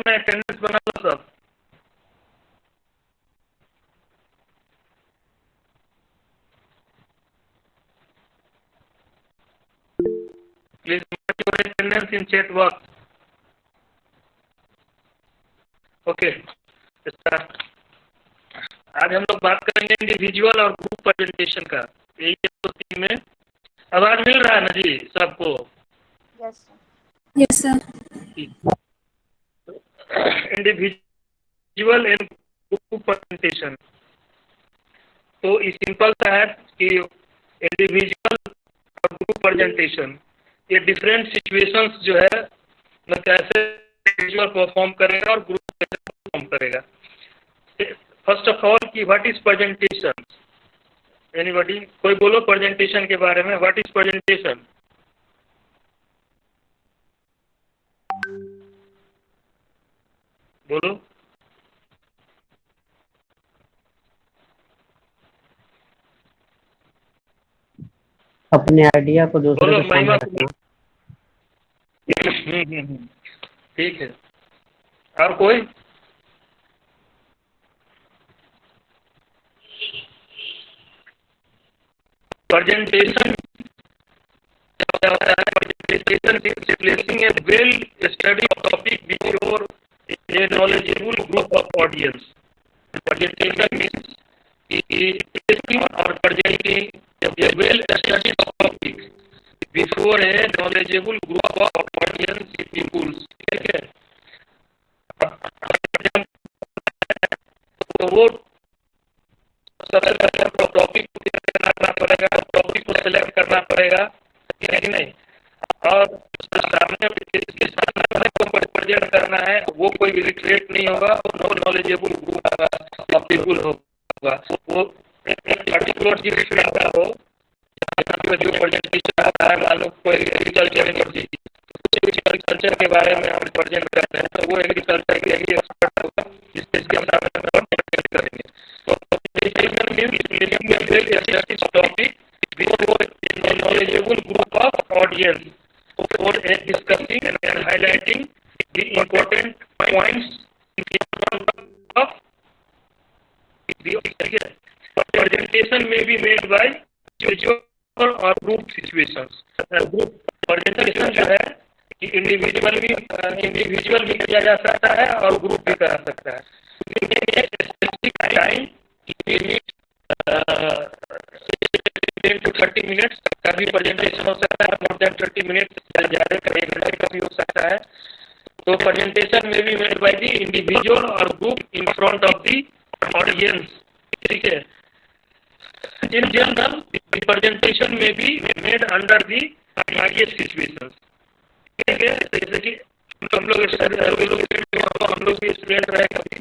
अपना अटेंडेंस बना लो सब। Please your attendance in chat box. Okay, आज हम लोग बात करेंगे इंडिविजुअल और ग्रुप प्रेजेंटेशन का। यही दो तीन में आवाज मिल रहा है ना जी सबको? Yes sir. Individual and group presentation तो ये सिंपल सा है कि इंडिविजुअल और ग्रुप प्रेजेंटेशन ये डिफरेंट सिचुएशंस जो है मतलब कैसे इंडिविजुअल परफॉर्म करेगा और ग्रुप कैसे परफॉर्म करेगा। फर्स्ट ऑफ ऑल कि व्हाट इज प्रेजेंटेशन? एनीबॉडी, कोई बोलो प्रेजेंटेशन के बारे में, व्हाट इज प्रेजेंटेशन? बोलो। अपने आइडिया को दूसरे बोलो के सामने महिमा। रखना। ठीक है, और कोई? प्रेजेंटेशन क्या होता है? Presentation is placing a well study topic before a knowledgeable group of audience. Presentation means placing और presenting a well study topic before a knowledgeable group of audience peoples. ठीक है, तो वो सबसे पहले आपको टॉपिक को करना पड़ेगा, टॉपिक को सिलेक्ट करना पड़ेगा, है कि नहीं? और सामने किसके सामने को प्रेजेंट करना है वो कोई इलिटरेट नहीं होगा, वो नॉलेजेबल ग्रुप ऑफ पीपुल होगा। वो एक पर्टिकुलर जिस फील्ड का हो, जो प्रेजेंटेशन आता है, मान लो कोई एग्रीकल्चर एग्रीकल्चर के बारे में हम प्रेजेंट करते हैं तो वो एग्रीकल्चर के ही एक्सपर्ट होगा जिसके सामने हम प्रेजेंट करेंगे। तो presentation means placing a well studied topic before a knowledgeable group of audience for discussing and highlighting the important points in front of the audience. Presentation may be made by individual or group situations. Group presentation जो है कि individual भी किया जा सकता है और group भी करा सकता है। स्पेसिफिक टाइम 10 to 30 मिनट्स का भी प्रेजेंटेशन हो सकता है, मोर देन 30 मिनट्स ज़्यादा का 1 घंटे का भी हो सकता है। तो प्रेजेंटेशन में भी मेड बाय द इंडिविजुअल और group in front of the audience. ठीक है, इन जनरल द प्रेजेंटेशन में भी made under the various situations। ठीक है, जैसे कि हम लोग भी स्टूडेंट रहे कभी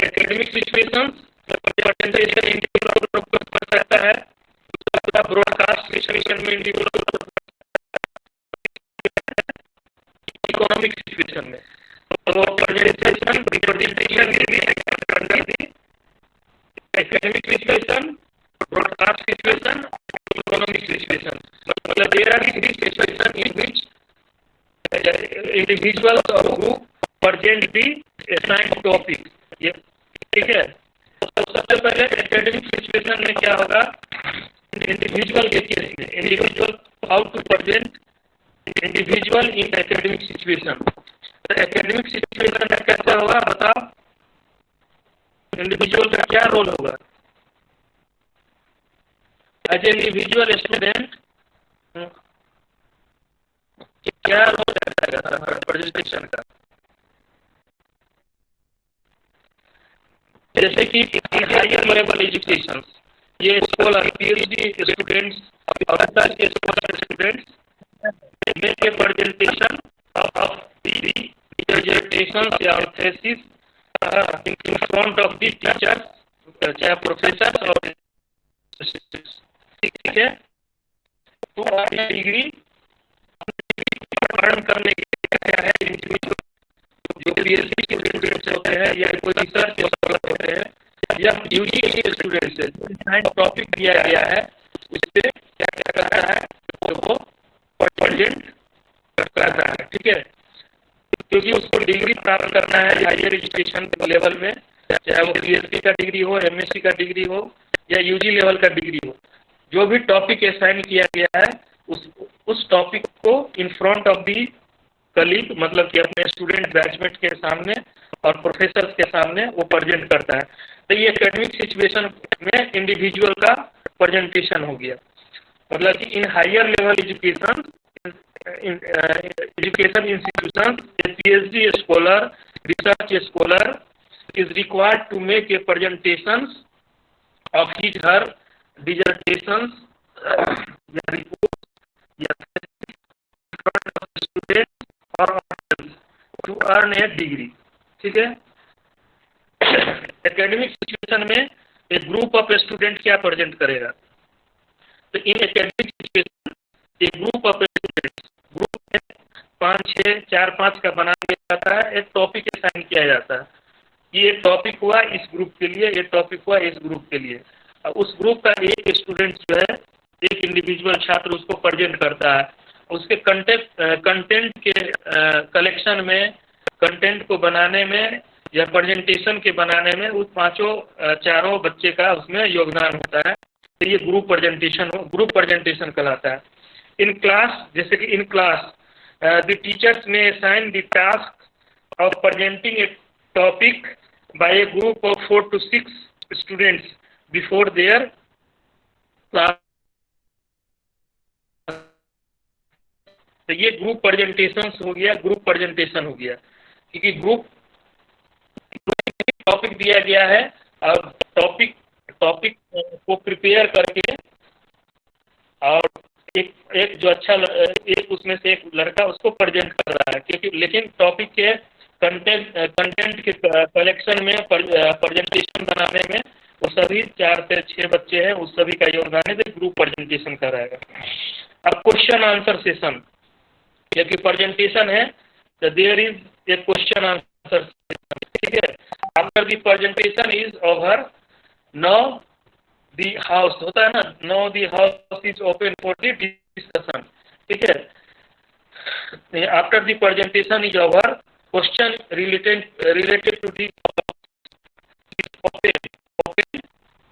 एकेडमिक सिचुएशन प्रेजेंटेशन इंडिविजुअल कर सकता है, ब्रॉडकास्ट सिचुएशन में इंडिविजुअल, इकोनॉमिक सिचुएशन में तो presentation academic situation, broadcast situation, economic situation. मतलब there are three situation in which individual और group present the assigned topic. ठीक है, तो सबसे पहले एकेडमिक सिचुएशन में क्या होगा, इंडिविजुअल के केस में individual how to present individual in academic situation. तो एकेडमिक सिचुएशन में कैसे होगा बताओ, इंडिविजुअल का क्या रोल होगा? एज ए इंडिविजुअल स्टूडेंट क्या रोल रहेगा प्रेजेंटेशन का? जैसे कि हायर लेवल एजुकेशन, ये स्कूल और पीएचडी स्टूडेंट्स और students make a presentation of the dissertation या thesis in front of the teachers, चाहे प्रोफेसर और ठीक है। तो अपनी डिग्री अर्न करने के क्या है, जो पीएचडी के स्टूडेंट्स होते हैं या कोई रिसर्च होते हैं या यूजी के स्टूडेंट्स है, टॉपिक दिया गया है उससे क्या क्या करता है तो वो प्रेजेंट करता है। ठीक है, क्योंकि उसको डिग्री प्राप्त करना है हायर एजुकेशन लेवल में, चाहे वो पीएचडी का डिग्री हो, एमएससी का डिग्री हो या यूजी लेवल का डिग्री हो। जो भी टॉपिक असाइन किया गया है उस टॉपिक को इन फ्रंट ऑफ दी कलीग, मतलब कि अपने स्टूडेंट बैचमेट के सामने और प्रोफेसर के सामने वो प्रेजेंट करता है। तो ये एकेडमिक सिचुएशन में इंडिविजुअल का प्रेजेंटेशन हो गया। मतलब कि in higher level education institutions, a PhD scholar, research scholar is required to make a presentations of his her dissertations, reports, in front of the students or audience to earn a degree। ठीक है। Academic situation में एक group of student क्या present करेगा? तो इन academic situation एक group of students, group में 5, 6, 4, 5 का बना दिया जाता है, एक टॉपिक असाइन किया जाता है। ये टॉपिक हुआ इस ग्रुप के लिए, ये टॉपिक हुआ इस ग्रुप के लिए। उस ग्रुप का एक स्टूडेंट जो है, एक इंडिविजुअल छात्र उसको प्रेजेंट करता है। उसके कंटेंट के कलेक्शन में, कंटेंट को बनाने में या प्रेजेंटेशन के बनाने में उस चारों बच्चे का उसमें योगदान होता है। तो ये ग्रुप प्रेजेंटेशन कहलाता है। इन क्लास, जैसे कि in class the teachers may assign the task of presenting a topic by a group of 4 to 6 students before their class. तो ये ग्रुप प्रेजेंटेशन हो गया, क्योंकि ग्रुप टॉपिक दिया गया है और टॉपिक को प्रिपेयर करके, और एक जो अच्छा एक उसमें से एक लड़का उसको प्रेजेंट कर रहा है, क्योंकि लेकिन टॉपिक के कंटेंट के कलेक्शन में, प्रेजेंटेशन बनाने में वो सभी 4 से 6 बच्चे हैं, उस सभी का योगदान है, तो ग्रुप प्रेजेंटेशन कराएगा। अब क्वेश्चन आंसर सेशन, क्योंकि प्रेजेंटेशन है तो there is a question answer session. ठीक है। After the presentation is over, now the house होता है ना, now the house is open for the discussion. ठीक है। After the presentation is over, question related to the open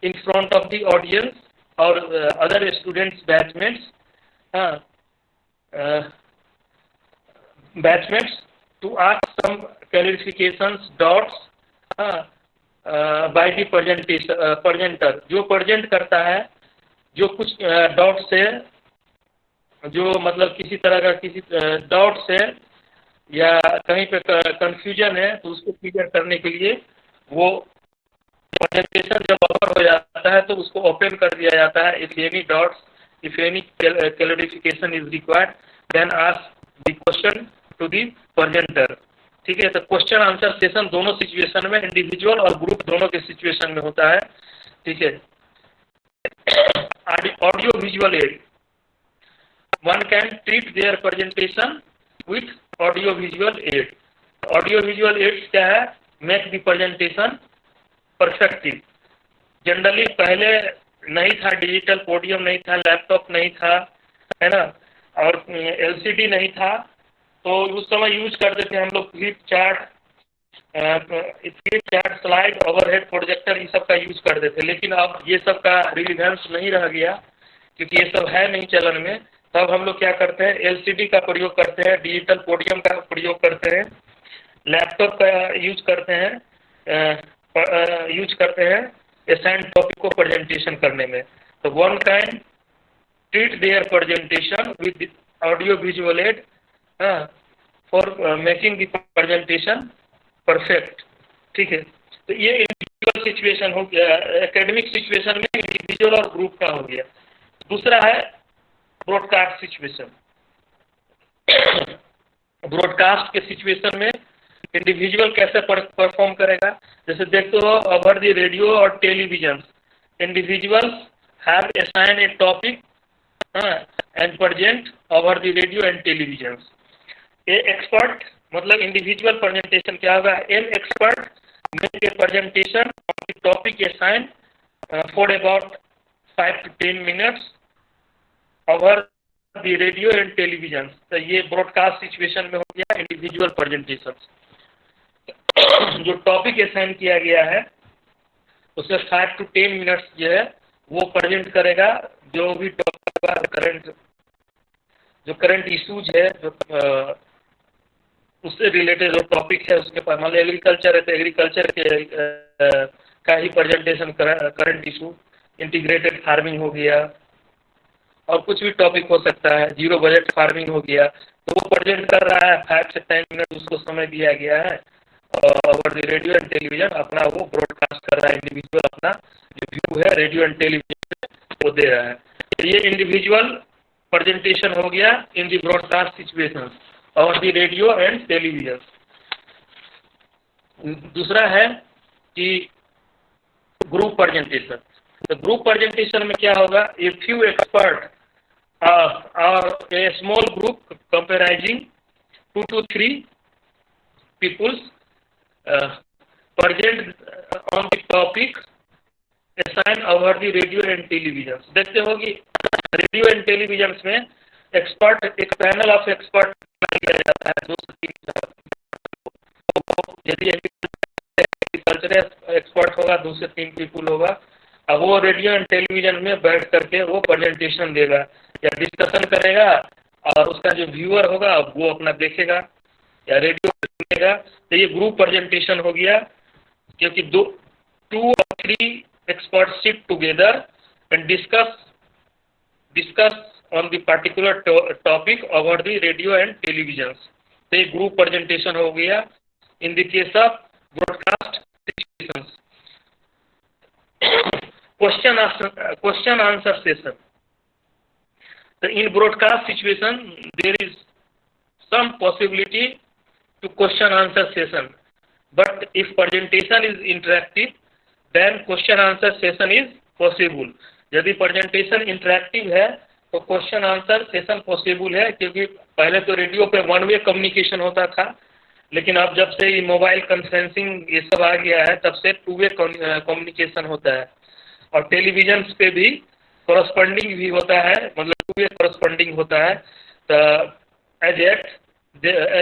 in front of the audience और other students batchmates to ask some clarifications, doubts by the presenter. जो present करता है, जो कुछ doubt से, जो मतलब किसी तरह का किसी डाउट से या कहीं पे कंफ्यूजन है, तो उसको क्लियर करने के लिए वो प्रेजेंटेशन जब ओवर हो जाता है तो उसको ओपन कर दिया जाता है। If any doubts, if any clarification is required, then ask the question to the presenter. ठीक है। तो क्वेश्चन आंसर सेशन दोनों सिचुएशन में, इंडिविजुअल और ग्रुप दोनों के सिचुएशन में होता है। ठीक है। Audio visual aid, one can treat their presentation with audio visual aid. Audio visual aid क्या है? Make the presentation perfective. Generally पहले नहीं था, डिजिटल पोडियम नहीं था, लैपटॉप नहीं था, है ना, और एलसीडी नहीं था, तो उस समय यूज करते थे हम लोग flip chart, slide, overhead projector, ये सब का यूज करते थे। लेकिन अब ये सब का रिलेवेंस नहीं रह गया, क्योंकि ये सब है नहीं चलन में। तब हम लोग क्या करते हैं? एलसीडी का प्रयोग करते हैं, डिजिटल पोडियम का प्रयोग करते हैं, लैपटॉप का यूज करते हैं असाइन टॉपिक को प्रेजेंटेशन करने में। तो one can treat their presentation with audio visual add for making the presentation perfect. ठीक है। तो ये इंडिविजुअल सिचुएशन हो गया, एकेडमिक सिचुएशन में इंडिविजुअल और ग्रुप का हो गया। दूसरा है ब्रॉडकास्ट सिचुएशन। ब्रॉडकास्ट के सिचुएशन में इंडिविजुअल कैसे परफॉर्म करेगा? जैसे देखते हो ओवर द रेडियो और television, individuals have assign A topic and present over the radio and television. A expert, मतलब इंडिविजुअल प्रेजेंटेशन क्या होगा? An expert make a presentation on the topic assign for about 5 to 10 minutes over the radio and television. तो ये broadcast situation में हो गया individual presentation. जो topic assign किया गया है उसमें 5 to 10 मिनट्स जो है वो प्रेजेंट करेगा, जो भी टॉपिक जो करंट इश्यूज है, जो उससे रिलेटेड जो टॉपिक है उसके पास, मतलब एग्रीकल्चर है तो एग्रीकल्चर के का ही presentation, current issue, integrated farming हो गया और कुछ भी टॉपिक हो सकता है, जीरो बजट फार्मिंग हो गया, तो वो प्रेजेंट कर रहा है। 5 से 10 मिनट उसको समय दिया गया है और रेडियो एंड टेलीविजन अपना वो ब्रॉडकास्ट कर रहा है, इंडिविजुअल अपना जो व्यू है रेडियो एंड टेलीविजन वो दे रहा है। तो ये इंडिविजुअल प्रेजेंटेशन हो गया इन दी ब्रॉडकास्ट सिचुएशन और दी रेडियो एंड टेलीविजन। दूसरा है कि ग्रुप प्रेजेंटेशन। तो ग्रुप प्रेजेंटेशन में क्या होगा, ए फ्यू एक्सपर्ट और ए small group कंपेराइजिंग 2 to 3 peoples present on the topic assigned over the radio and television। देखते हो कि रेडियो एंड टेलीविजन में एक्सपर्ट, एक पैनल ऑफ एक्सपर्ट किया जाता है, 2 से 3। यदि एग्रीकल्चर एक्सपर्ट होगा 2 से 3 पीपुल होगा, अब वो रेडियो एंड टेलीविजन में बैठ करके वो प्रेजेंटेशन देगा या डिस्कशन करेगा और उसका जो व्यूअर होगा वो अपना देखेगा या रेडियो सुनेगा। तो ये ग्रुप प्रेजेंटेशन हो गया, क्योंकि 2 or 3 expert seat together and discuss on the particular topic over the radio and television. तो ये ग्रुप प्रेजेंटेशन हो गया इन the case of broadcast situations. Question answer session. So in broadcast situation there is some possibility to question answer session, but if presentation is interactive then question answer session is possible। यदि presentation interactive है तो question answer session possible है, क्योंकि पहले तो radio पे 1 way communication होता था, लेकिन अब जब से ये मोबाइल कॉन्फ्रेंसिंग ये सब आ गया है तब से 2 वे कम्युनिकेशन होता है। और टेलीविजन पे भी कॉरस्पॉन्डिंग भी होता है, मतलब 2 वे कॉरस्पॉन्डिंग होता है। तो as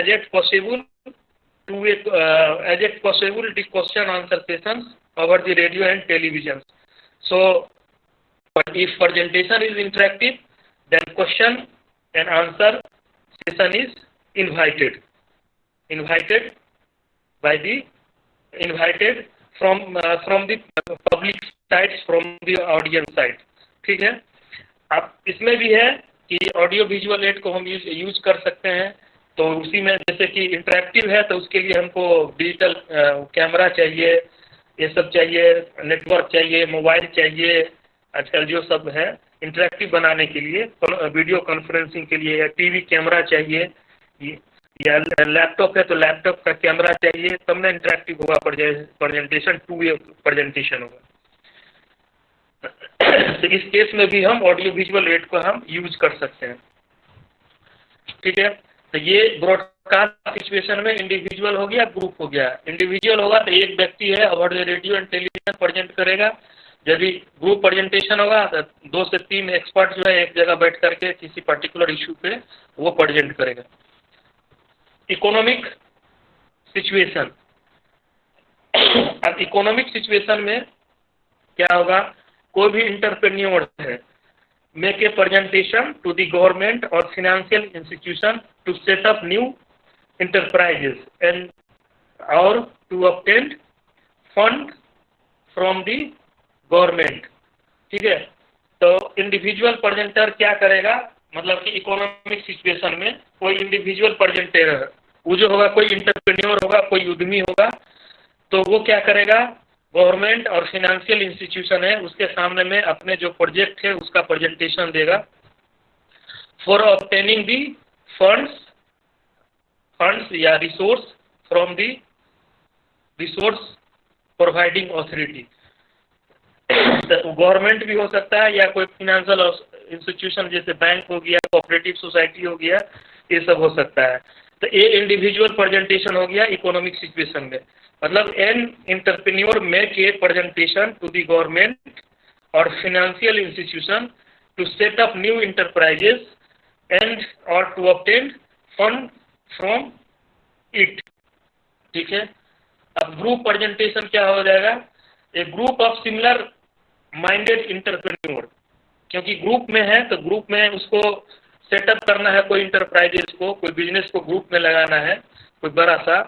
at possible 2 way as at possible the question answer session over the radio and television. So if presentation is interactive then question and answer session is invited from the public sides, from the audience side। ठीक है। अब इसमें भी है कि audio visual add को हम use कर सकते हैं, तो उसी में जैसे कि इंटरेक्टिव है तो उसके लिए हमको डिजिटल कैमरा चाहिए, ये सब चाहिए, नेटवर्क चाहिए, मोबाइल चाहिए, आजकल जो सब है इंटरेक्टिव बनाने के लिए, वीडियो कॉन्फ्रेंसिंग के लिए, या टीवी कैमरा चाहिए, या लैपटॉप है तो लैपटॉप का कैमरा चाहिए, तब ना इंटरेक्टिव होगा प्रेजेंटेशन, 2 वे प्रेजेंटेशन होगा। तो इस केस में भी हम ऑडियो विजुअल एड को हम यूज कर सकते हैं। ठीक है। तो ये ब्रॉडकास्ट सिचुएशन में इंडिविजुअल हो गया, ग्रुप हो गया। इंडिविजुअल होगा तो एक व्यक्ति है over the radio and television present करेगा। यदि ग्रुप प्रेजेंटेशन होगा तो 2 से 3 एक्सपर्ट जो है एक जगह बैठ करके किसी पर्टिकुलर इशू पे वो प्रेजेंट करेगा। Economic situation. अब इकोनॉमिक सिचुएशन में क्या होगा, कोई भी इंटरप्रेन्योर है make a presentation to the government और financial institution to set up new enterprises and और to obtain fund from the government. ठीक है। तो इंडिविजुअल प्रेजेंटर क्या करेगा, मतलब कि इकोनॉमिक सिचुएशन में कोई इंडिविजुअल प्रेजेंटर है, वो जो होगा कोई इंटरप्रेन्योर होगा, कोई उद्यमी होगा, तो वो क्या करेगा, गवर्नमेंट और फाइनेंशियल इंस्टीट्यूशन है उसके सामने में अपने जो प्रोजेक्ट है उसका प्रेजेंटेशन देगा फॉर ऑब्टेनिंग दी फंड्स या resource from the resource providing authority. Government भी हो सकता है या कोई फाइनेंशियल इंस्टीट्यूशन जैसे बैंक हो गया, कोऑपरेटिव सोसाइटी हो गया, ये सब हो सकता है। तो ये इंडिविजुअल प्रेजेंटेशन हो गया इकोनॉमिक सिचुएशन में, मतलब an entrepreneur make a presentation to the government और financial institution to set up new enterprises and और to obtain fund from it. ठीक है, अब ग्रुप प्रेजेंटेशन क्या हो जाएगा, a group of similar minded entrepreneur, क्योंकि ग्रुप में है तो ग्रुप में उसको सेटअप करना है, कोई इंटरप्राइजेस को, कोई बिजनेस को ग्रुप में लगाना है, कोई बड़ा सा।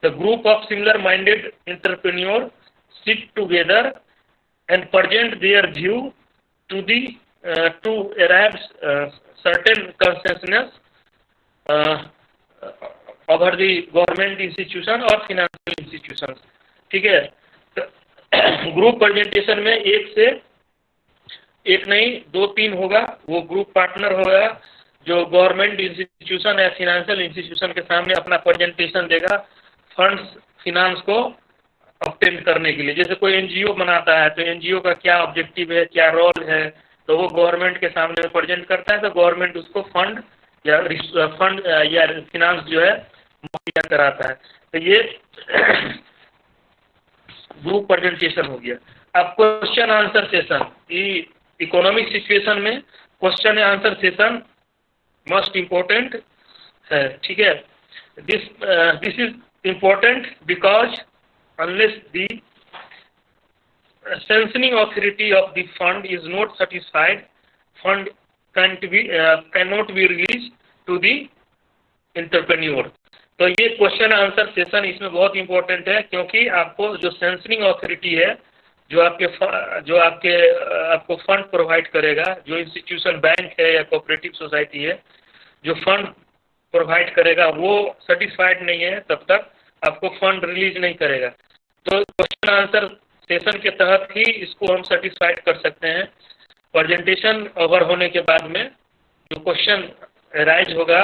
The group of similar minded entrepreneur sit together and present their view to the to arrive certain consensus over the government institution और फिनेंशियल इंस्टीट्यूशन। ठीक है, ग्रुप प्रेजेंटेशन में एक नहीं 2-3 होगा, वो ग्रुप पार्टनर होगा जो गवर्नमेंट इंस्टीट्यूशन या फिनेंशियल इंस्टीट्यूशन के सामने अपना प्रेजेंटेशन देगा फंड्स फिनांस को ऑब्टेन करने के लिए। जैसे कोई एनजीओ बनाता है तो एनजीओ का क्या ऑब्जेक्टिव है, क्या रोल है, तो वो गवर्नमेंट के सामने प्रेजेंट करता है, तो गवर्नमेंट उसको फंड या फिनांस जो है मुहैया कराता है। तो ये ग्रुप प्रेजेंटेशन हो गया। अब question answer session, economic situation में question and answer session most important है। ठीक है, this is important because unless the sanctioning authority of the fund is not satisfied, fund cannot be released to the entrepreneur। तो ये question answer session इसमें बहुत important है, क्योंकि आपको जो सेंसनिंग अथॉरिटी है, जो आपको फंड प्रोवाइड करेगा, जो इंस्टीट्यूशन बैंक है या कोऑपरेटिव सोसाइटी है, जो फंड प्रोवाइड करेगा वो सेटिस्फाइड नहीं है, तब तक आपको फंड रिलीज नहीं करेगा। तो क्वेश्चन आंसर सेशन के तहत ही इसको हम सेटिस्फाइड कर सकते हैं। प्रेजेंटेशन ओवर होने के बाद में जो क्वेश्चन राइज होगा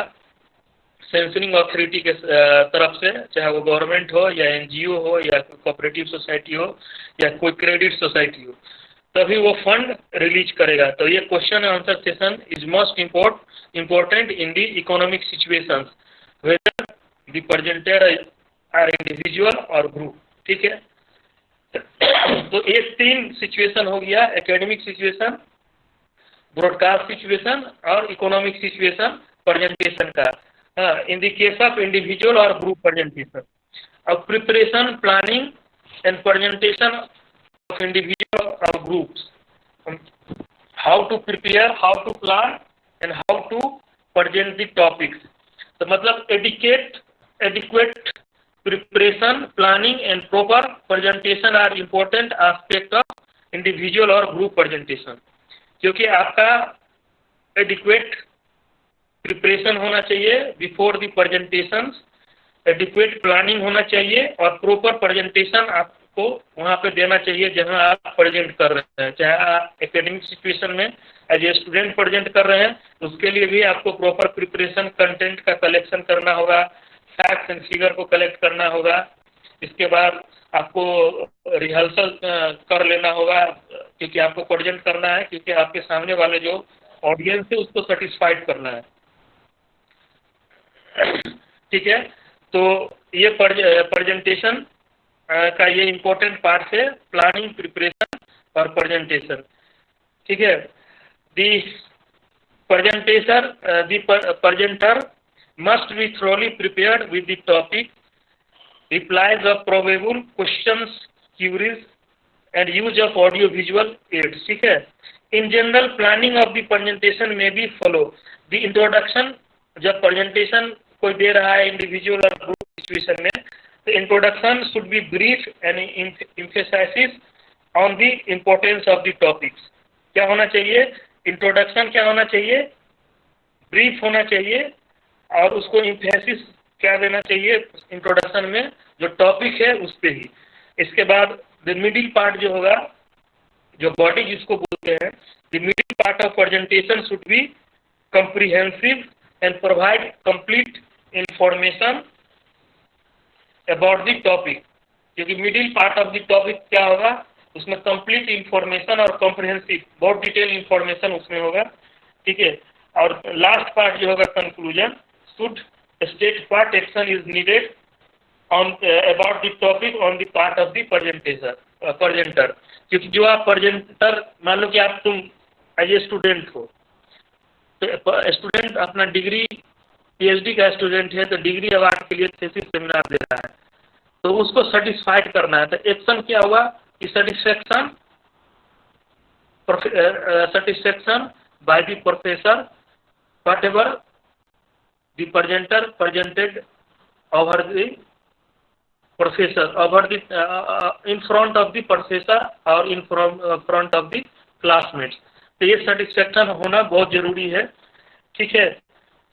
सेंसनिंग अथॉरिटी के तरफ से, चाहे वो गवर्नमेंट हो या एनजीओ हो या कोऑपरेटिव सोसाइटी हो या कोई क्रेडिट सोसाइटी हो, तभी वो फंड रिलीज करेगा। तो ये question answer session is most important in the economic situations whether the presenter are individual और ग्रुप। ठीक है, तो ये 3 सिचुएशन हो गया, एकेडमिक सिचुएशन, ब्रॉडकास्ट सिचुएशन और इकोनॉमिक सिचुएशन प्रेजेंटेशन का। In the case of individual और ग्रुप प्रेजेंटेशन, अब preparation, planning and presentation of individual और groups, how to prepare, how to plan and how to present the topics. तो मतलब adequate preparation, planning and proper presentation are important aspect of individual और group presentation, क्योंकि आपका adequate preparation होना चाहिए before the presentations, adequate planning होना चाहिए और proper presentation आपको वहाँ पे देना चाहिए जहाँ आप present कर रहे हैं। चाहे आप academic situation में as a student present कर रहे हैं, उसके लिए भी आपको proper preparation, content का collection करना होगा, फैक्ट्स एंड फिगर को कलेक्ट करना होगा। इसके बाद आपको रिहर्सल कर लेना होगा, क्योंकि आपको प्रेजेंट करना है, क्योंकि आपके सामने वाले जो ऑडियंस है उसको सेटिस्फाइड करना है। ठीक है, तो ये प्रेजेंटेशन का ये इम्पोर्टेंट पार्ट है, प्लानिंग, प्रिपरेशन और प्रेजेंटेशन। ठीक है, दी presenter must be thoroughly prepared with the topic, replies of probable questions, queries and use of audio visual aids। ठीक है, in general planning of the presentation may be follow the introduction। जब presentation कोई दे रहा है individual और group situation में, तो introduction should be brief and emphasizes on the importance of the topics। क्या होना चाहिए, इंट्रोडक्शन क्या होना चाहिए, ब्रीफ होना चाहिए और उसको इम्फेसिस क्या देना चाहिए इंट्रोडक्शन में, जो टॉपिक है उस पे ही। इसके बाद द मिडिल पार्ट जो होगा, जो बॉडी जिसको बोलते हैं, the middle part of presentation should be comprehensive and provide complete information about the topic. क्योंकि middle part of the topic क्या होगा, उसमें कंप्लीट इंफॉर्मेशन और कॉम्प्रिहेंसिव, बहुत डिटेल इंफॉर्मेशन उसमें होगा। ठीक है, और लास्ट पार्ट जो होगा conclusion, should state what action is needed on about the topic on the part of the presenter। क्योंकि जो आप प्रेजेंटर, मान लो कि आप तुम एज ए स्टूडेंट हो, तो स्टूडेंट अपना डिग्री पीएचडी का स्टूडेंट है तो डिग्री अवार्ड के लिए थीसिस सेमिनार दे रहा है, तो उसको सेटिस्फाइड करना है। तो एक्शन क्या हुआ कि satisfaction by the professor whatever the presenter presented over the professor over the in front of the professor or in front of the classmates। तो ये सेटिस्फेक्शन होना बहुत जरूरी है, ठीक है।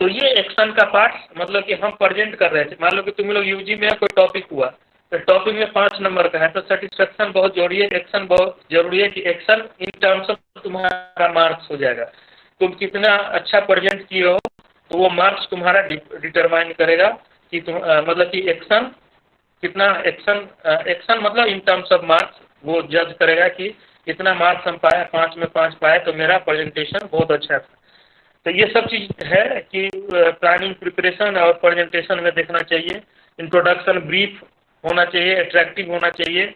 तो ये एक्शन का पार्ट मतलब कि हम प्रेजेंट कर रहे थे, मान लो कि तुम लोग यूजी में कोई टॉपिक हुआ तो टॉपिक में 5 नंबर का है, तो सेटिस्फेक्शन बहुत जरूरी है, एक्शन बहुत जरूरी है कि एक्शन इन टर्म्स ऑफ तुम्हारा मार्क्स हो जाएगा। तुम कितना अच्छा प्रेजेंट किए हो तो वो मार्क्स तुम्हारा डिटरमाइन करेगा कि तुम मतलब कि एक्शन कितना एक्शन मतलब इन टर्म्स ऑफ मार्क्स वो जज करेगा कि कितना मार्क्स हम पाए, 5 में 5 पाए तो मेरा प्रेजेंटेशन बहुत अच्छा था। तो ये सब चीज़ है कि प्लानिंग प्रिपरेशन और प्रेजेंटेशन में देखना चाहिए। इंट्रोडक्शन ब्रीफ होना चाहिए, अट्रैक्टिव होना चाहिए,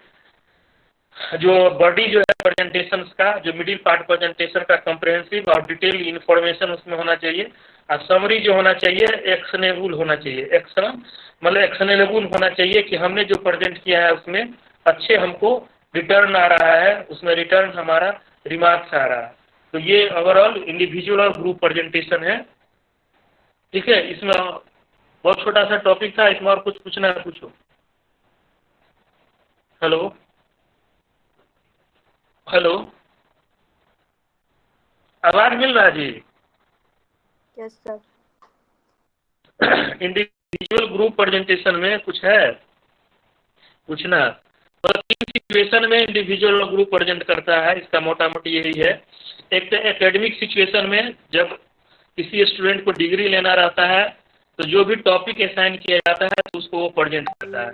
जो बॉडी जो है प्रेजेंटेशन का, जो मिडिल पार्ट प्रेजेंटेशन का कंप्रहेंसिव और डिटेल इन्फॉर्मेशन उसमें होना चाहिए, और समरी जो होना चाहिए एक्शनेबल होना चाहिए। एक्शन मतलब एक्शनेबल होना चाहिए कि हमने जो प्रेजेंट किया है उसमें अच्छे हमको रिटर्न आ रहा है, उसमें रिटर्न हमारा रिमार्क्स आ रहा है। तो ये ओवरऑल इंडिविजुअल और ग्रुप प्रेजेंटेशन है, ठीक है। इसमें बहुत छोटा सा टॉपिक था, इसमें और कुछ पूछना है पूछो। हेलो हेलो, आवाज मिल रहा है जी? Yes sir. Individual group presentation में कुछ है पूछना? तो 3 सिचुएशन में इंडिविजुअल और ग्रुप प्रेजेंट करता है, इसका मोटा मोटी यही है। एक तो एकेडमिक सिचुएशन में जब किसी स्टूडेंट को डिग्री लेना रहता है तो जो भी टॉपिक असाइन किया जाता है तो उसको वो प्रेजेंट करता है।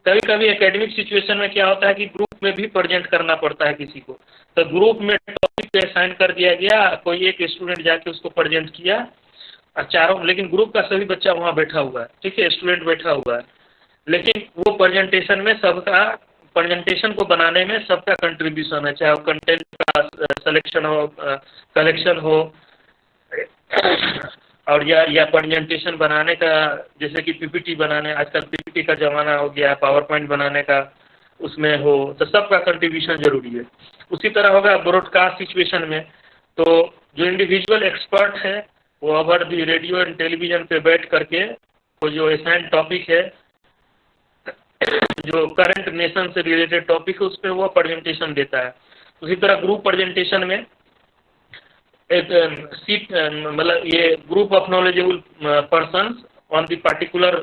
कभी कभी एकेडमिक सिचुएशन में क्या होता है कि ग्रुप में भी प्रेजेंट करना पड़ता है किसी को, तो ग्रुप में टॉपिक असाइन कर दिया गया, कोई एक स्टूडेंट जाके उसको प्रेजेंट किया और चारों, लेकिन ग्रुप का सभी बच्चा वहाँ बैठा हुआ है, ठीक है, स्टूडेंट बैठा हुआ है, लेकिन वो प्रेजेंटेशन में सबका प्रेजेंटेशन को बनाने में सबका कंट्रीब्यूशन है, चाहे वो कंटेंट का सिलेक्शन हो, कलेक्शन हो और या प्रेजेंटेशन बनाने का, जैसे कि पीपीटी बनाने, आजकल पीपीटी का ज़माना हो गया, पावर पॉइंट बनाने का उसमें हो, तो सबका कंट्रीब्यूशन जरूरी है। उसी तरह होगा ब्रॉडकास्ट सिचुएशन में, तो जो इंडिविजुअल एक्सपर्ट है वो over the radio and television पे बैठ करके वो जो असाइन टॉपिक है, जो करंट नेशन से रिलेटेड टॉपिक है, उस पर वो प्रेजेंटेशन देता है। उसी तरह ग्रुप प्रेजेंटेशन में एक सीट मतलब ये group of knowledgeable persons on the particular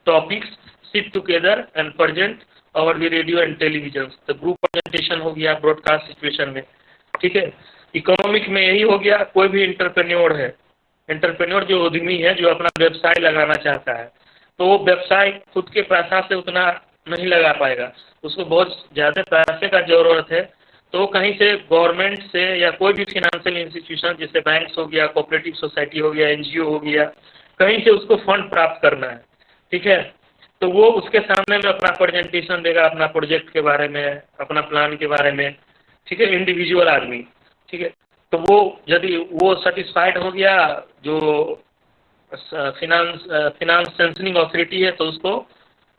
topics seat together and present over the radio and television, तो ग्रुप प्रेजेंटेशन हो गया ब्रॉडकास्ट सिचुएशन में, ठीक है। इकोनॉमिक में यही हो गया, कोई भी इंटरप्रेन्योर है, इंटरप्रेन्योर जो उद्यमी है जो अपना व्यवसाय लगाना चाहता है, तो वो व्यवसाय खुद के पैसा से उतना नहीं लगा पाएगा, उसको बहुत ज़्यादा पैसे का ज़रूरत है, तो कहीं से गवर्नमेंट से या कोई भी फिनेंशियल इंस्टीट्यूशन जैसे बैंक्स हो गया, कोऑपरेटिव सोसाइटी हो गया, एनजीओ हो गया, कहीं से उसको फंड प्राप्त करना है, ठीक है। तो वो उसके सामने में अपना प्रेजेंटेशन देगा, अपना प्रोजेक्ट के बारे में, अपना प्लान के बारे में, ठीक है, इंडिविजुअल आदमी, ठीक है। तो वो यदि वो सेटिस्फाइड हो गया, जो फिनांस सेंसनिंग अथॉरिटी है तो उसको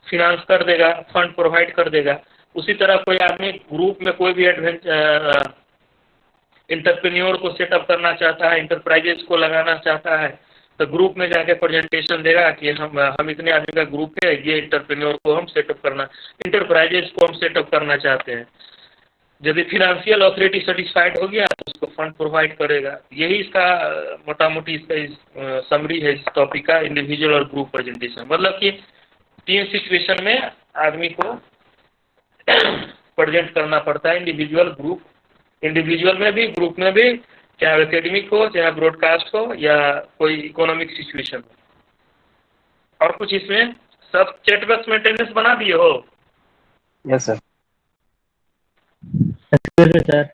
फिनांस कर देगा, फंड प्रोवाइड कर देगा। उसी तरह कोई आदमी ग्रुप में कोई भी इंटरप्रेन्योर को सेटअप करना चाहता है, इंटरप्राइजेस को लगाना चाहता है, तो ग्रुप में जाके प्रेजेंटेशन देगा कि हम इतने आदमी का ग्रुप है, ये इंटरप्रेन्योर को हम सेटअप करना, इंटरप्राइजेस को हम सेटअप करना चाहते हैं। यदि फिनेंशियल अथॉरिटी सेटिस्फाइड हो गया तो उसको फंड प्रोवाइड करेगा। यही इसका मोटा मोटी इसका समरी है इस टॉपिक का, इंडिविजुअल और ग्रुप प्रेजेंटेशन। मतलब कि 3 सिचुएशन में आदमी को प्रेजेंट करना पड़ता है, इंडिविजुअल ग्रुप, इंडिविजुअल में भी ग्रुप में भी, चाहे एकेडमिक हो, चाहे ब्रॉडकास्ट हो या कोई इकोनॉमिक सिचुएशन हो। और कुछ इसमें सब चैट बॉक्स में अटेंडेंस बना दिए हो? Yes sir. सर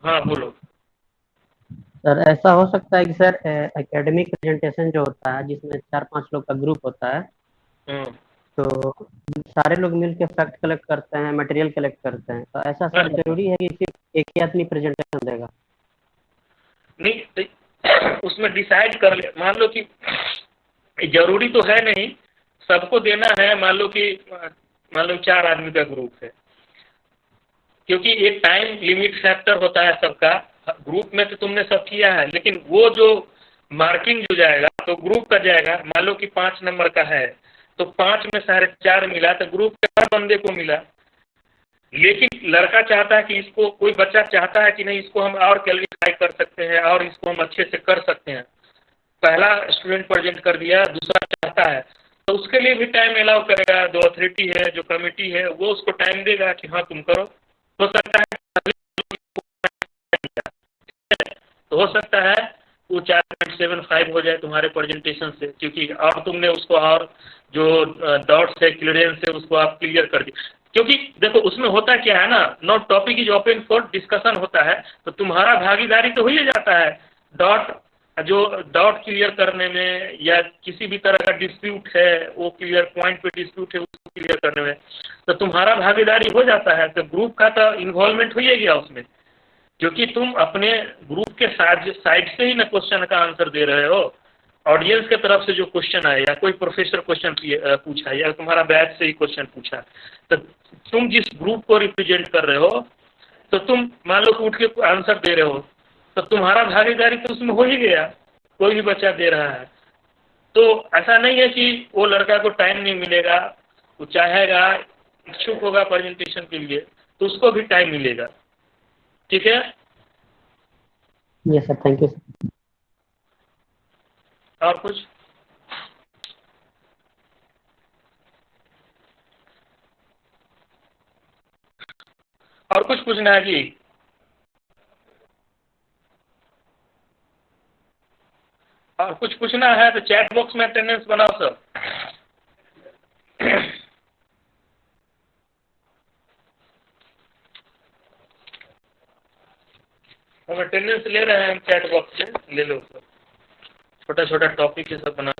हाँ बोलो सर, ऐसा हो सकता है कि सर एकेडमिक प्रेजेंटेशन जो होता है जिसमें 4-5 लोग का ग्रुप होता है, तो सारे लोग मिलकर फैक्ट कलेक्ट करते हैं, मटेरियल कलेक्ट करते हैं, तो ऐसा सर जरूरी है कि सिर्फ एक ही आदमी प्रेजेंटेशन देगा? नहीं, उसमें डिसाइड कर ले, मान लो कि जरूरी तो है नहीं सबको देना है, मान लो 4 आदमी का ग्रुप है, क्योंकि एक टाइम लिमिट फैक्टर होता है सबका। ग्रुप में तो तुमने सब किया है, लेकिन वो जो मार्किंग जो जाएगा तो ग्रुप का जाएगा, मान लो कि 5 नंबर का है तो 5 में 4.5 मिला तो ग्रुप के हर बंदे को मिला। लेकिन लड़का चाहता है कि इसको, कोई बच्चा चाहता है कि नहीं इसको हम और क्वालिफाई कर सकते हैं और इसको हम अच्छे से कर सकते हैं, पहला स्टूडेंट प्रेजेंट कर दिया, दूसरा चाहता है तो उसके लिए भी टाइम अलाउ करेगा। जो अथॉरिटी है, जो कमेटी है, वो उसको टाइम देगा कि हाँ तुम करो। हो सकता है तो हो सकता है वो 4.75 हो जाए तुम्हारे प्रेजेंटेशन से, क्योंकि और तुमने उसको और जो डाउट्स है, क्लियरेंस है, उसको आप क्लियर कर दिए। क्योंकि देखो उसमें होता क्या है ना, no topic is open for discussion होता है, तो तुम्हारा भागीदारी तो हो ही जाता है। डाउट क्लियर करने में या किसी भी तरह का डिस्प्यूट है, वो क्लियर पॉइंट पे डिस्प्यूट है उसको क्लियर करने में, तो तुम्हारा भागीदारी हो जाता है। तो ग्रुप का तो इन्वॉल्वमेंट हो ही गया उसमें, क्योंकि तुम अपने ग्रुप के साइड से ही ना क्वेश्चन का आंसर दे रहे हो। ऑडियंस के तरफ से जो क्वेश्चन आए या कोई प्रोफेसर क्वेश्चन पूछा या तुम्हारा बैच से ही क्वेश्चन पूछा, तो तुम जिस ग्रुप को रिप्रेजेंट कर रहे हो तो तुम मान लो उठ के आंसर दे रहे हो, तो तुम्हारा भागीदारी तो उसमें हो ही गया, कोई भी बच्चा दे रहा है। तो ऐसा नहीं है कि वो लड़का को टाइम नहीं मिलेगा, वो चाहेगा, इच्छुक होगा प्रेजेंटेशन के लिए तो उसको भी टाइम मिलेगा। ठीक है? Yes sir, thank you sir. और कुछ? और कुछ पूछना है जी? और कुछ पूछना है तो चैट बॉक्स में अटेंडेंस बनाओ सर। हम अटेंडेंस ले रहे हैं, चैट बॉक्स से ले लो सर, छोटा छोटा टॉपिक ये सब बना